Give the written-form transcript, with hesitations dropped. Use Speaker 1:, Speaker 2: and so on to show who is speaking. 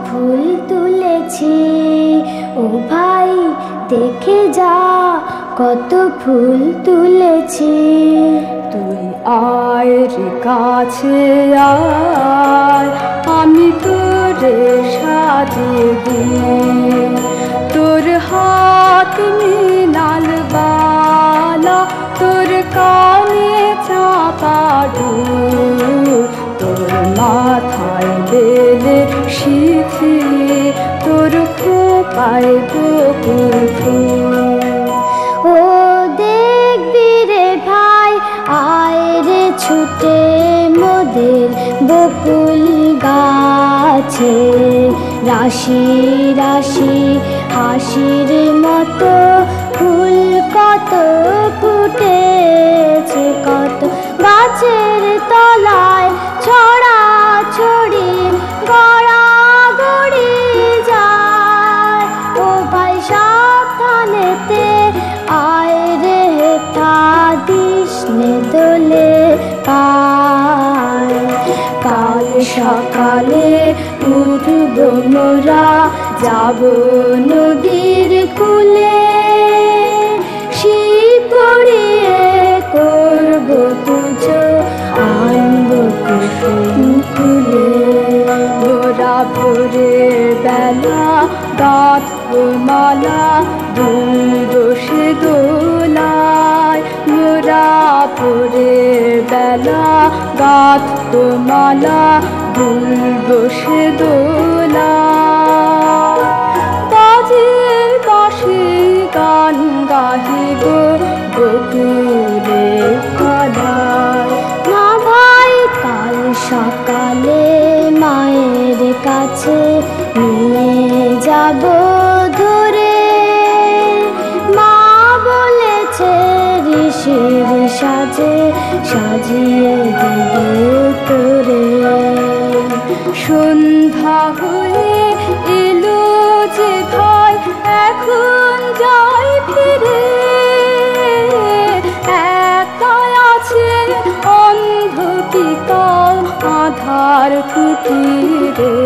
Speaker 1: ফুল তুলেছি, ও ভাই দেখে যা কত ফুল তুলেছি।
Speaker 2: তুই আয় রে কাছে আয়, আমি তোরে সাজিয়ে দিই। তোর হাত মৃণাল বালা, তোর কানে চাপা দুল, তোর মাথায় বেলে সিঁথি, তোর খোপায় বকুল ফুল।
Speaker 1: ও দেখবি রে ভাই, আয় রে ছুটে মোদের বকুল গাছে। রাশি রাশি হাসির মতো ফুল কত ফুটেছে, কত গাছের তলায় ছড়া ছড়ি গড়াগড়ি যায়। ও ভাই সাবধানেতে আয় রে, তা দিস নে দোলে পায়।
Speaker 2: কাল সকালে উঠব মোরা, যাব নদীর কূলে, শিব পড়িয়ে করব পুজো, আনব কুসুম ফুলে। মোরা ভোরের বেলা গাঁথব মালা, দুল বসে দোলায়। মোরা ভোরের বেলা গাঁথব মালা, দুল বসে দোলায়। বাজিয়ে বাঁশি গান গাহিব বকুলের তলায়।
Speaker 1: না ভাই কাল সকালে মায়ের কাছে নিয়ে যাব ধরে, মা বলেছে ঋষির সাজে সাজিয়ে দেবে তোরে।
Speaker 2: সন্ধ্যা হয়ে এলো যে ভাই, এখন যাই ফিরে। একা আছে অন্ধ পিতা আধার কুটিরে।